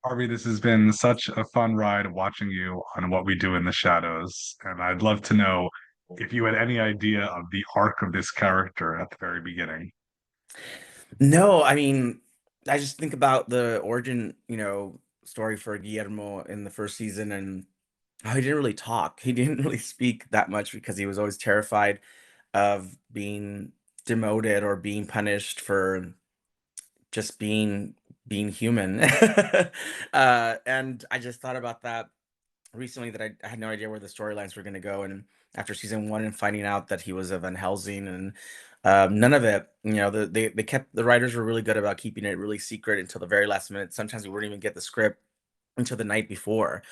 Harvey, this has been such a fun ride watching you on What We Do in the Shadows. And I'd love to know if you had any idea of the arc of this character at the very beginning. No, I mean, I just think about the origin, story for Guillermo in the first season and how he didn't really talk. He didn't really speak that much because he was always terrified of being demoted or being punished for just being human. And I just thought about that recently that I had no idea where the storylines were going to go. And after season one and finding out that he was a Van Helsing and none of it, they kept the writers were really good about keeping it really secret until the very last minute. Sometimes we wouldn't even get the script until the night before.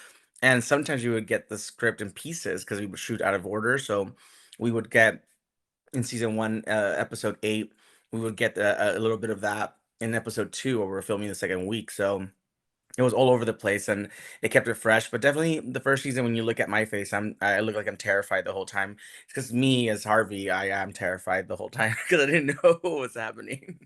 And sometimes you would get the script in pieces because we would shoot out of order. So we would get in season one, episode 8, we would get a little bit of that in episode 2 where we're filming the second week. So it was all over the place and it kept it fresh. But definitely the first season, when you look at my face, I look like I'm terrified the whole time. It's because me as Harvey, I am terrified the whole time because I didn't know what was happening.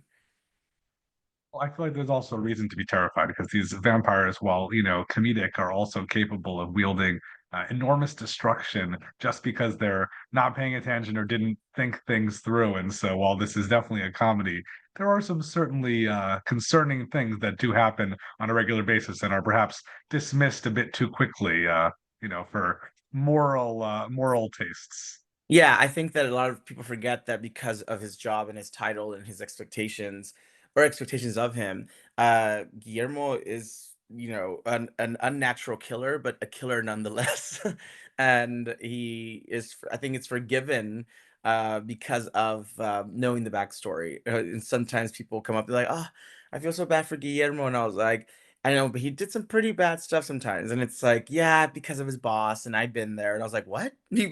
Well, I feel like there's also a reason to be terrified because these vampires, while, comedic, are also capable of wielding enormous destruction just because they're not paying attention or didn't think things through. And so while this is definitely a comedy, there are some certainly concerning things that do happen on a regular basis and are perhaps dismissed a bit too quickly, for moral tastes. Yeah, I think that a lot of people forget that because of his job and his title and his expectations or expectations of him, Guillermo is, an unnatural killer, but a killer nonetheless. And I think it's forgiven because of knowing the backstory. And sometimes people come up, they're like, oh, I feel so bad for Guillermo. And I was like, I know, but he did some pretty bad stuff sometimes, and it's like, yeah, because of his boss, and I've been there, and I was like, "What? You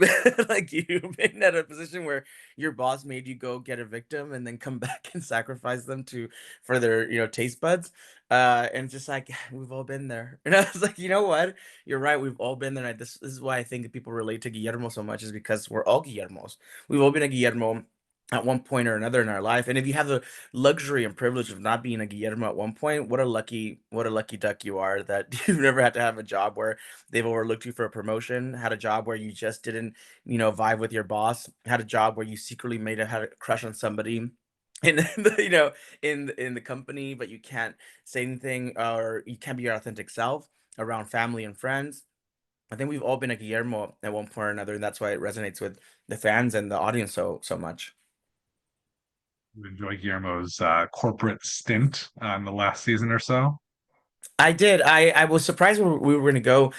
like you've been at a position where your boss made you go get a victim and then come back and sacrifice them to for their, taste buds?" And just like we've all been there, and I was like, you know what? You're right. We've all been there. And this is why I think that people relate to Guillermo so much is because we're all Guillermos. We've all been a Guillermo at one point or another in our life, and if you have the luxury and privilege of not being a Guillermo at one point, what a lucky duck you are that you've never had to have a job where they've overlooked you for a promotion, had a job where you just didn't, vibe with your boss, had a job where you secretly had a crush on somebody in the, in the company, but you can't say anything or you can't be your authentic self around family and friends. I think we've all been a Guillermo at one point or another, and that's why it resonates with the fans and the audience so much. You enjoy Guillermo's corporate stint in the last season or so. I did. I was surprised when we were gonna go,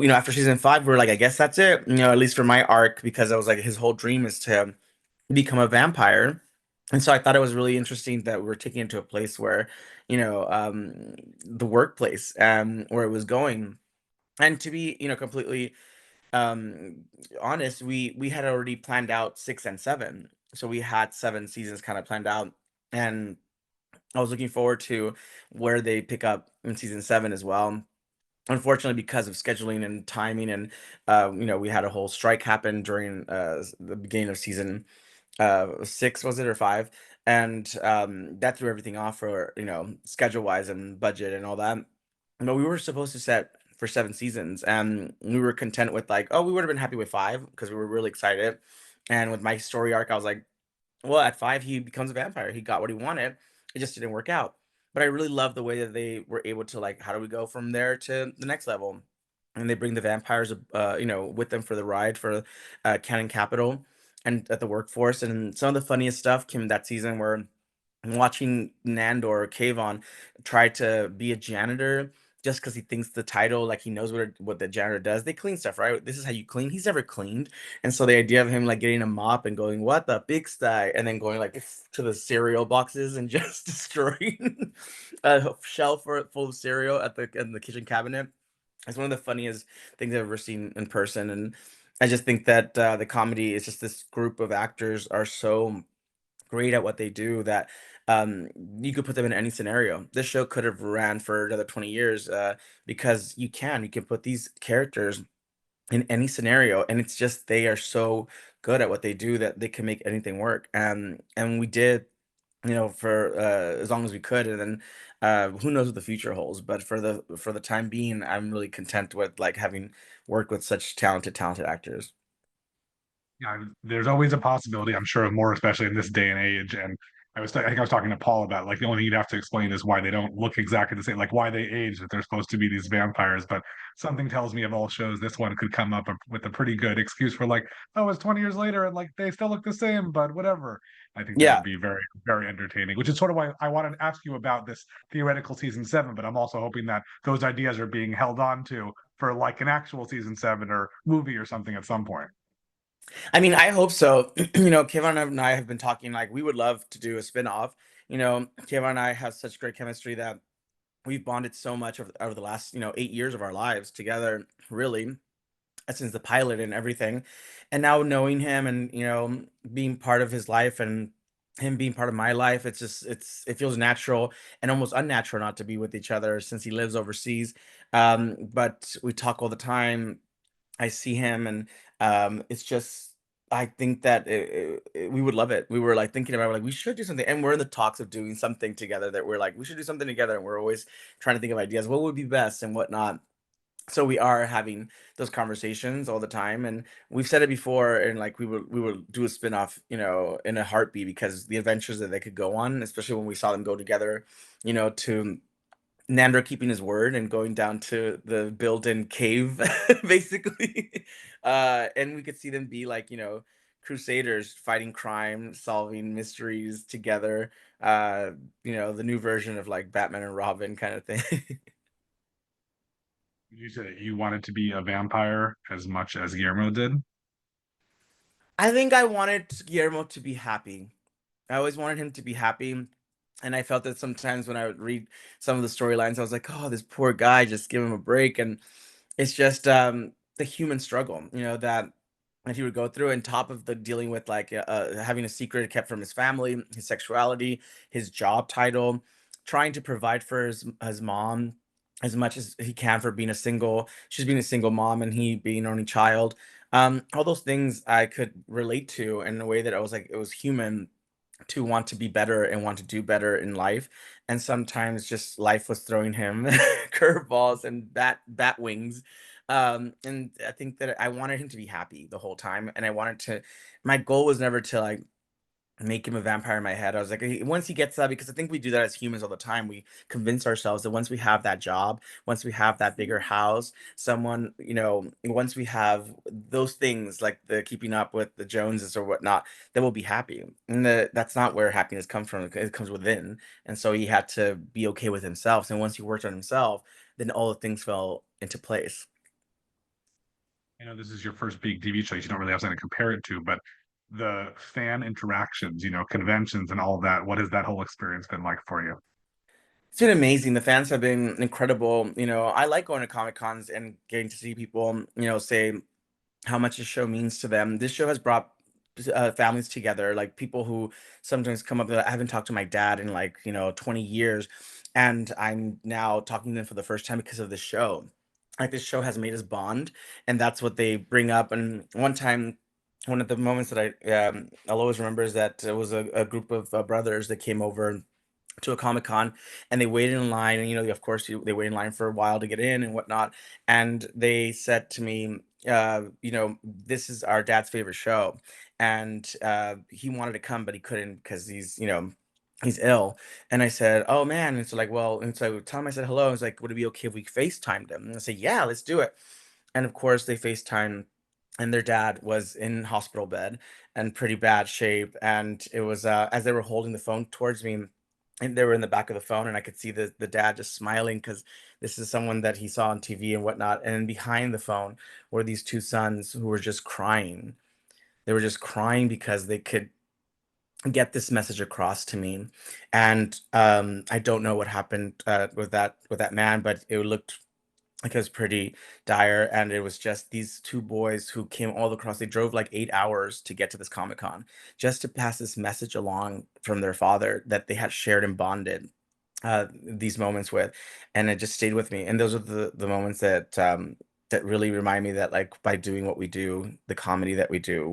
after season 5, we were like, I guess that's it, at least for my arc, because I was like, his whole dream is to become a vampire. And so I thought it was really interesting that we were taking it to a place where, the workplace, where it was going. And to be, completely um honest, we had already planned out 6 and 7. So we had 7 seasons kind of planned out. And I was looking forward to where they pick up in season 7 as well. Unfortunately, because of scheduling and timing, and we had a whole strike happen during the beginning of season 6, was it, or 5, and that threw everything off for schedule wise and budget and all that. But we were supposed to set for 7 seasons, and we were content with, like, oh, we would have been happy with 5 because we were really excited. And with my story arc, I was like, well, at 5, he becomes a vampire. He got what he wanted. It just didn't work out. But I really love the way that they were able to, like, how do we go from there to the next level? And they bring the vampires, with them for the ride for Cannon Capital and at the workforce. And some of the funniest stuff came that season where watching Nandor Kayvon try to be a janitor just because he thinks the title, like he knows what the janitor does. They clean stuff, right? This is how you clean. He's never cleaned, and so the idea of him like getting a mop and going, "What the big sty," and then going like to the cereal boxes and just destroying a shelf full of cereal at the in the kitchen cabinet. It's one of the funniest things I've ever seen in person, and I just think that the comedy is just this group of actors are so great at what they do that um you could put them in any scenario. This show could have ran for another 20 years because you can put these characters in any scenario, and it's just they are so good at what they do that they can make anything work. And we did, for as long as we could. And then Who knows what the future holds? But for the time being, I'm really content with like having worked with such talented actors. Yeah, there's always a possibility, I'm sure, of more, especially in this day and age. And I think I was talking to Paul about like the only thing you'd have to explain is why they don't look exactly the same, like why they age, that they're supposed to be these vampires. But something tells me of all shows, this one could come up with a pretty good excuse for like, oh, it's 20 years later and like they still look the same, but whatever. I think that Yeah, would be very, very entertaining, which is sort of why I wanted to ask you about this theoretical season seven. But I'm also hoping that those ideas are being held on to for like an actual season seven or movie or something at some point. I mean, I hope so. Kevin and I have been talking like we would love to do a spin-off. Kevin and I have such great chemistry that we've bonded so much over the last 8 years of our lives together, really, since the pilot and everything. And now knowing him and being part of his life and him being part of my life, it feels natural and almost unnatural not to be with each other since he lives overseas. But we talk all the time. I see him, and it's just. I think that we would love it. We were like thinking about like we should do something, and we're in the talks of doing something together. That we're like we should do something together, and we're always trying to think of ideas, what would be best and whatnot. So we are having those conversations all the time, and we've said it before, and like we would do a spin-off, in a heartbeat because the adventures that they could go on, especially when we saw them go together, to Nandor keeping his word and going down to the built-in cave, basically. And we could see them be like, crusaders fighting crime, solving mysteries together. Uh, the new version of like Batman and Robin kind of thing. You said you wanted to be a vampire as much as Guillermo did. I think I wanted Guillermo to be happy. I always wanted him to be happy. And I felt that sometimes when I would read some of the storylines, I was like, oh, this poor guy, just give him a break. And it's just the human struggle, that he would go through, and top of the dealing with like having a secret kept from his family, his sexuality, his job title, trying to provide for his mom as much as he can for being a single, she's being a single mom and he being an only child. All those things I could relate to in a way that I was like, it was human to want to be better and want to do better in life. And sometimes just life was throwing him curveballs and bat wings. And I think that I wanted him to be happy the whole time. And I wanted to, my goal was never to like make him a vampire in my head. I was like, once he gets that, because I think we do that as humans all the time. We convince ourselves that once we have that job, once we have that bigger house, someone, once we have those things like the keeping up with the Joneses or whatnot, then we'll be happy. And that's not where happiness comes from. It comes within. And so he had to be okay with himself. And once he worked on himself, then all the things fell into place. I know this is your first big TV show, so you don't really have something to compare it to, but the fan interactions, conventions and all that, what has that whole experience been like for you? It's been amazing. The fans have been incredible. I like going to Comic Cons and getting to see people, say how much the show means to them. This show has brought families together, like people who sometimes come up that I haven't talked to my dad in like, 20 years. And I'm now talking to them for the first time because of the show. Like this show has made us bond, and that's what they bring up. And one time, one of the moments that I'll always remember is that it was a group of brothers that came over to a Comic Con, and they waited in line, and of course they wait in line for a while to get in and whatnot. And they said to me, this is our dad's favorite show, and he wanted to come but he couldn't because he's ill. And I said, oh man. And so like, well, and so tell him I said hello. I was like, would it be okay if we FaceTimed him? And I said, yeah, let's do it. And of course they FaceTime, and their dad was in hospital bed and pretty bad shape. And it was as they were holding the phone towards me, and they were in the back of the phone, and I could see the dad just smiling because this is someone that he saw on TV and whatnot. And behind the phone were these two sons who were just crying. They were just crying because they could get this message across to me. And I don't know what happened with that man, but it looked like it was pretty dire. And it was just these two boys who came all across. They drove like 8 hours to get to this Comic Con just to pass this message along from their father that they had shared and bonded these moments with. And it just stayed with me. And those are the moments that really remind me that like by doing what we do, the comedy that we do,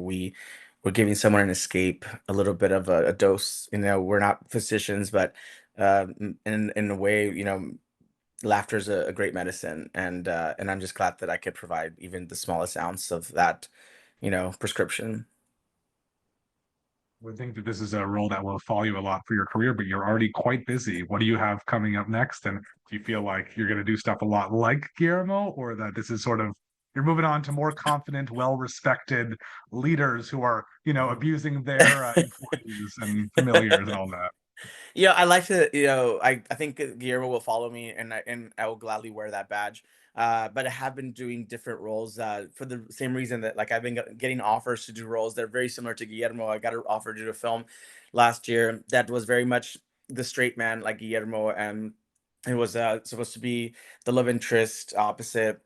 we're giving someone an escape, a little bit of a dose. We're not physicians, but in a way, laughter is a great medicine, and I'm just glad that I could provide even the smallest ounce of that, prescription. Would think that this is a role that will follow you a lot for your career, but you're already quite busy. What do you have coming up next? And do you feel like you're going to do stuff a lot like Guillermo, or that this is sort of you're moving on to more confident, well-respected leaders who are, abusing their employees and familiars and all that? Yeah, I like to, I think Guillermo will follow me, and I will gladly wear that badge. But I have been doing different roles for the same reason that like I've been getting offers to do roles that are very similar to Guillermo. I got an offer to do a film last year that was very much the straight man like Guillermo, and it was supposed to be the love interest opposite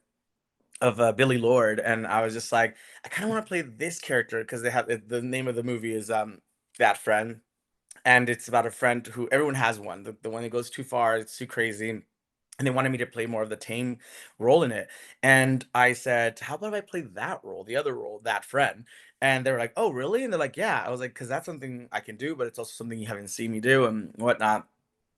of Billy Lord, and I was just like, I kind of want to play this character because they have the name of the movie is That Friend, and it's about a friend who everyone has one. The one that goes too far, it's too crazy. And they wanted me to play more of the tame role in it. And I said, how about if I play that role, the other role, that friend? And they were like, oh, really? And they're like, yeah. I was like, because that's something I can do, but it's also something you haven't seen me do and whatnot.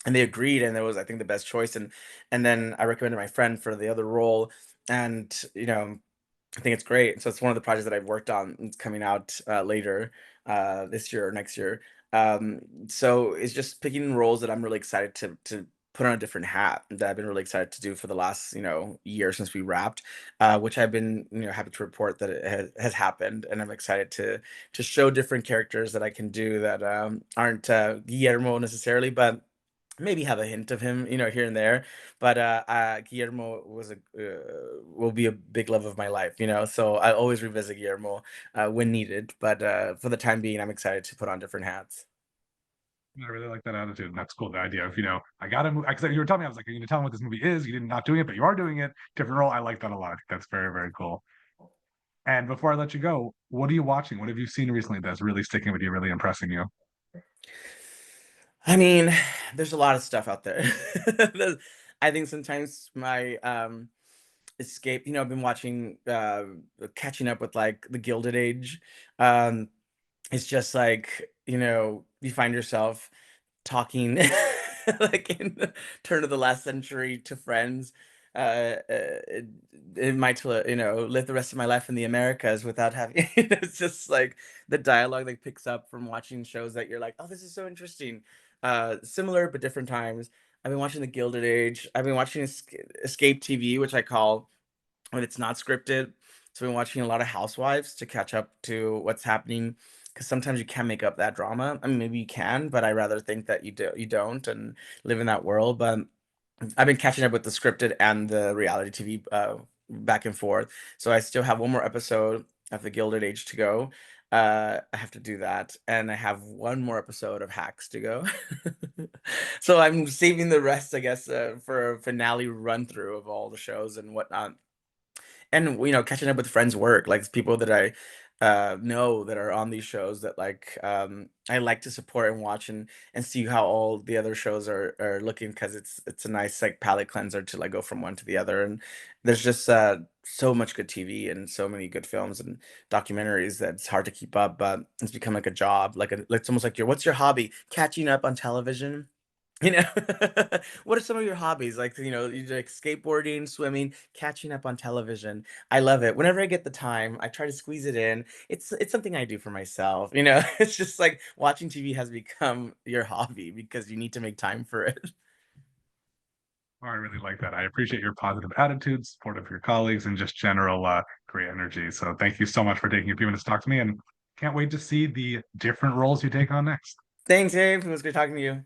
And they agreed, and that was, I think, the best choice. And then I recommended my friend for the other role. And, I think it's great. So it's one of the projects that I've worked on. It's coming out later this year or next year. So it's just picking roles that I'm really excited to put on a different hat that I've been really excited to do for the last year since we wrapped, which I've been happy to report that it has happened, and I'm excited to show different characters that I can do that aren't Guillermo necessarily, but maybe have a hint of him, here and there. But Guillermo will be a big love of my life, So I always revisit Guillermo when needed. But for the time being, I'm excited to put on different hats. I really like that attitude, and that's cool. The idea of, I gotta move. Because you were telling me, I was like, you're gonna tell me what this movie is. You didn't not doing it, but you are doing it. Different role. I like that a lot. I think that's very, very cool. And before I let you go, what are you watching? What have you seen recently that's really sticking with you, really impressing you? I mean, there's a lot of stuff out there. I think sometimes my escape, I've been watching catching up with like the Gilded Age. Um, it's just like, you find yourself talking like in the turn of the last century to friends in my to live the rest of my life in the Americas without having it's just like the dialogue that picks up from watching shows that you're like, oh, this is so interesting. Similar but different times. I've been watching the Gilded Age. I've been watching Escape TV, which I call when it's not scripted. So I've been watching a lot of Housewives to catch up to what's happening, because sometimes you can't make up that drama. I mean, maybe you can, but I rather think that you don't and live in that world. But I've been catching up with the scripted and the reality TV back and forth. So I still have one more episode of The Gilded Age to go. I have to do that, and I have one more episode of Hacks to go. So I'm saving the rest, I guess, for a finale run through of all the shows and whatnot, and catching up with friends work, like people that I know that are on these shows that like I like to support and watch and see how all the other shows are looking, because it's a nice like palate cleanser to like go from one to the other. And there's just so much good TV and so many good films and documentaries that it's hard to keep up, but it's become like a job, like it's almost like your what's your hobby, catching up on television. you know what are some of your hobbies, like you like skateboarding, swimming, catching up on television? I love it. Whenever I get the time, I try to squeeze it in. It's something I do for myself. It's just like watching TV has become your hobby because you need to make time for it. Oh, I really like that. I appreciate your positive attitude, support of your colleagues, and just general great energy. So thank you so much for taking a few minutes to talk to me, and can't wait to see the different roles you take on next. Thanks, Abe. It was good talking to you.